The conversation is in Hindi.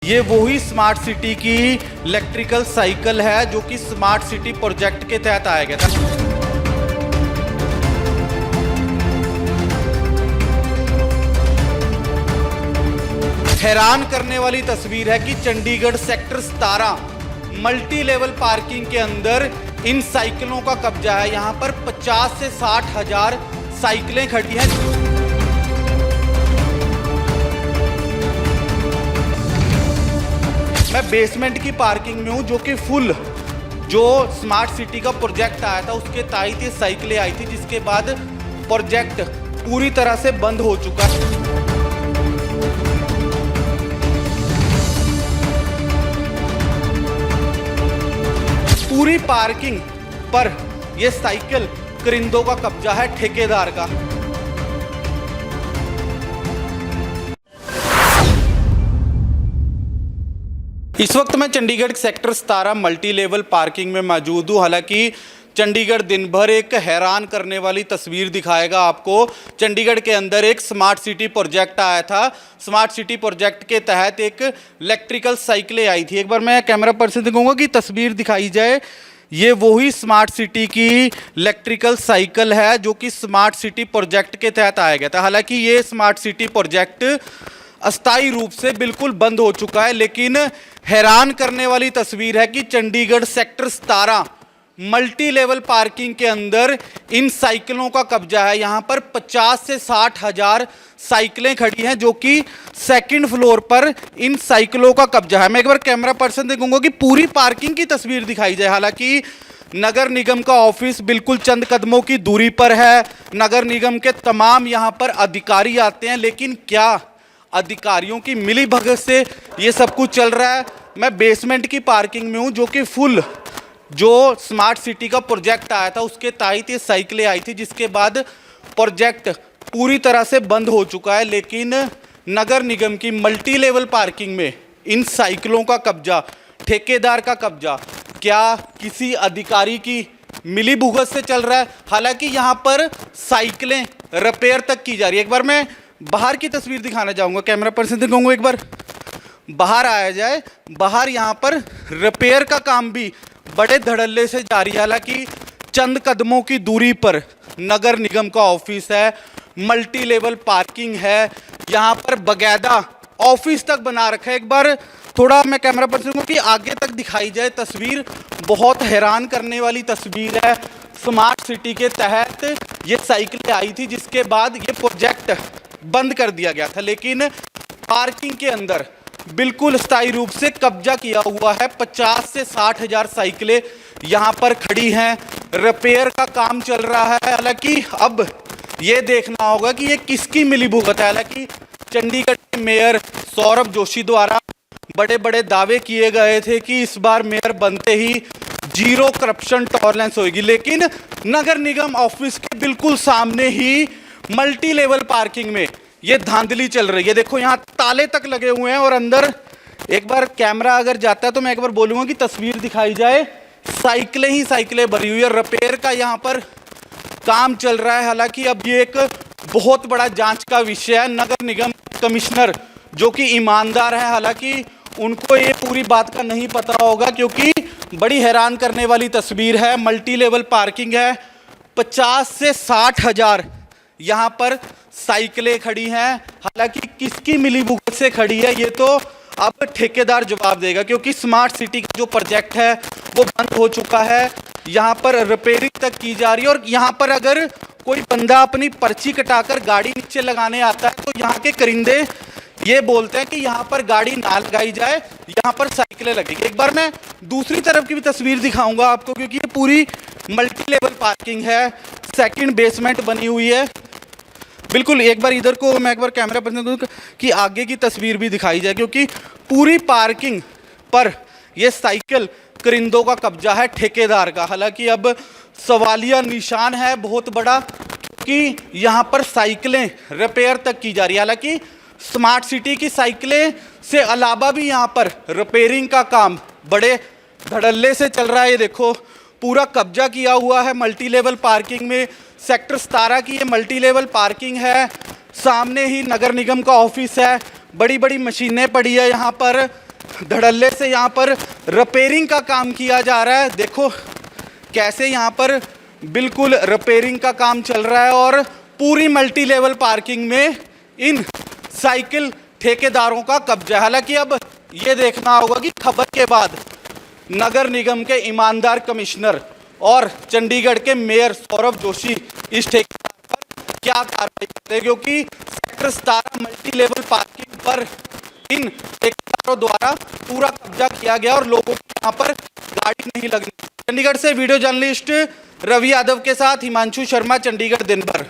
ये वही स्मार्ट सिटी की इलेक्ट्रिकल साइकिल है जो कि स्मार्ट सिटी प्रोजेक्ट के तहत आया गया था। हैरान करने वाली तस्वीर है कि Chandigarh sector 17 multi level parking के अंदर इन साइकिलों का कब्जा है। यहाँ पर 50 से 60 हजार साइकिलें खड़ी हैं। मैं बेसमेंट की पार्किंग में हूँ जो कि फुल जो स्मार्ट सिटी का प्रोजेक्ट आया था उसके तहत ये साइकिलें आई थी, जिसके बाद प्रोजेक्ट पूरी तरह से बंद हो चुका है। पूरी पार्किंग पर ये साइकिल करिंदों का कब्जा है, ठेकेदार का। इस वक्त मैं Chandigarh sector 17 multi level parking में मौजूद हूँ। हालांकि चंडीगढ़ दिन भर एक हैरान करने वाली तस्वीर दिखाएगा आपको। चंडीगढ़ के अंदर एक स्मार्ट सिटी प्रोजेक्ट आया था। स्मार्ट सिटी प्रोजेक्ट के तहत एक इलेक्ट्रिकल साइकिलें आई थी। एक बार मैं कैमरा पर्सन से कहूँगा कि तस्वीर दिखाई जाए। ये वही स्मार्ट सिटी की इलेक्ट्रिकल साइकिल है जो कि स्मार्ट सिटी प्रोजेक्ट के तहत आया गया था। हालांकि ये स्मार्ट सिटी प्रोजेक्ट अस्थायी रूप से बिल्कुल बंद हो चुका है, लेकिन हैरान करने वाली तस्वीर है कि Chandigarh sector 17 multi level parking के अंदर इन साइकिलों का कब्जा है। यहाँ पर 50 से 60 हजार साइकिलें खड़ी हैं जो कि सेकंड फ्लोर पर इन साइकिलों का कब्जा है। मैं एक बार कैमरा पर्सन से कहूँगा कि पूरी पार्किंग की तस्वीर दिखाई जाए। हालांकि नगर निगम का ऑफिस बिल्कुल चंद कदमों की दूरी पर है। नगर निगम के तमाम यहाँ पर अधिकारी आते हैं, लेकिन क्या अधिकारियों की मिलीभगत से ये सब कुछ चल रहा है। मैं बेसमेंट की पार्किंग में हूँ जो कि फुल जो स्मार्ट सिटी का प्रोजेक्ट आया था उसके तहत ये साइकिलें आई थी, जिसके बाद प्रोजेक्ट पूरी तरह से बंद हो चुका है। लेकिन नगर निगम की मल्टी लेवल पार्किंग में इन साइकिलों का कब्जा, ठेकेदार का कब्जा, क्या किसी अधिकारी की मिलीभगत से चल रहा है? हालांकि यहाँ पर साइकिलें रिपेयर तक की जा रही है। एक बार मैं बाहर की तस्वीर दिखाना चाहूँगा, कैमरा पर्सन से कहूँगा एक बार बाहर आया जाए। बाहर यहाँ पर रिपेयर का काम भी बड़े धड़ल्ले से जारी है। हालांकि चंद कदमों की दूरी पर नगर निगम का ऑफिस है, मल्टी लेवल पार्किंग है, यहाँ पर बकायदा ऑफिस तक बना रखा है। एक बार थोड़ा मैं कैमरा पर्सन को कि आगे तक दिखाई जाए तस्वीर। बहुत हैरान करने वाली तस्वीर है। स्मार्ट सिटी के तहत ये साइकिलें आई थी, जिसके बाद ये प्रोजेक्ट बंद कर दिया गया था, लेकिन पार्किंग के अंदर बिल्कुल स्थायी रूप से कब्जा किया हुआ है। 50 से 60 हजार साइकिलें यहाँ पर खड़ी हैं, रिपेयर का काम चल रहा है। हालांकि अब ये देखना होगा कि ये किसकी मिलीभगत है। हालांकि चंडीगढ़ के मेयर सौरभ जोशी द्वारा बड़े बड़े दावे किए गए थे कि इस बार मेयर बनते ही जीरो करप्शन टॉलरेंस होगी, लेकिन नगर निगम ऑफिस के बिल्कुल सामने ही मल्टी लेवल पार्किंग में ये धांधली चल रही है। देखो यहाँ ताले तक लगे हुए हैं और अंदर एक बार कैमरा अगर जाता है तो मैं एक बार बोलूँगा कि तस्वीर दिखाई जाए। साइकिलें ही साइकिलें भरी हुई है, रिपेयर का यहाँ पर काम चल रहा है। हालांकि अब ये एक बहुत बड़ा जांच का विषय है। नगर निगम कमिश्नर जो कि ईमानदार है, हालांकि उनको ये पूरी बात का नहीं पता होगा, क्योंकि बड़ी हैरान करने वाली तस्वीर है। मल्टी लेवल पार्किंग है, 50 से 60 हजार यहाँ पर साइकिलें खड़ी हैं। हालांकि किसकी मिलीभगत से खड़ी है ये तो अब ठेकेदार जवाब देगा, क्योंकि स्मार्ट सिटी का जो प्रोजेक्ट है वो बंद हो चुका है। यहाँ पर रिपेयरिंग तक की जा रही है और यहाँ पर अगर कोई बंदा अपनी पर्ची कटाकर गाड़ी नीचे लगाने आता है तो यहाँ के करिंदे ये बोलते हैं कि यहाँ पर गाड़ी ना लगाई जाए, यहाँ पर साइकिलें लगेगी। एक बार मैं दूसरी तरफ की भी तस्वीर दिखाऊंगा आपको, क्योंकि ये पूरी मल्टी लेवल पार्किंग है, सेकंड बेसमेंट बनी हुई है। बिल्कुल एक बार इधर को मैं एक बार कैमरा पर्सन कि आगे की तस्वीर भी दिखाई जाए, क्योंकि पूरी पार्किंग पर यह साइकिल करिंदों का कब्जा है, ठेकेदार का। हालांकि अब सवालिया निशान है बहुत बड़ा कि यहाँ पर साइकिलें रिपेयर तक की जा रही है। हालांकि स्मार्ट सिटी की साइकिलें से अलावा भी यहाँ पर रिपेयरिंग का काम बड़े धड़ल्ले से चल रहा है। ये देखो पूरा कब्जा किया हुआ है मल्टी लेवल पार्किंग में। सेक्टर 17 की ये मल्टी लेवल पार्किंग है, सामने ही नगर निगम का ऑफिस है, बड़ी बड़ी मशीनें पड़ी है यहाँ पर। धड़ल्ले से यहाँ पर रिपेयरिंग का काम किया जा रहा है। देखो कैसे यहाँ पर बिल्कुल रिपेयरिंग का काम चल रहा है और पूरी मल्टी लेवल पार्किंग में इन साइकिल ठेकेदारों का कब्जा है। हालांकि अब ये देखना होगा कि खबर के बाद नगर निगम के ईमानदार कमिश्नर और चंडीगढ़ के मेयर सौरभ जोशी इस ठेकेदार पर क्या कार्रवाई करते हैं, क्योंकि सेक्टर 17 मल्टी लेवल पार्किंग पर इन ठेकेदारों द्वारा पूरा कब्जा किया गया और लोगों को यहाँ पर गाड़ी नहीं लगनी। चंडीगढ़ से वीडियो जर्नलिस्ट रवि यादव के साथ हिमांशु शर्मा, चंडीगढ़ दिन भर।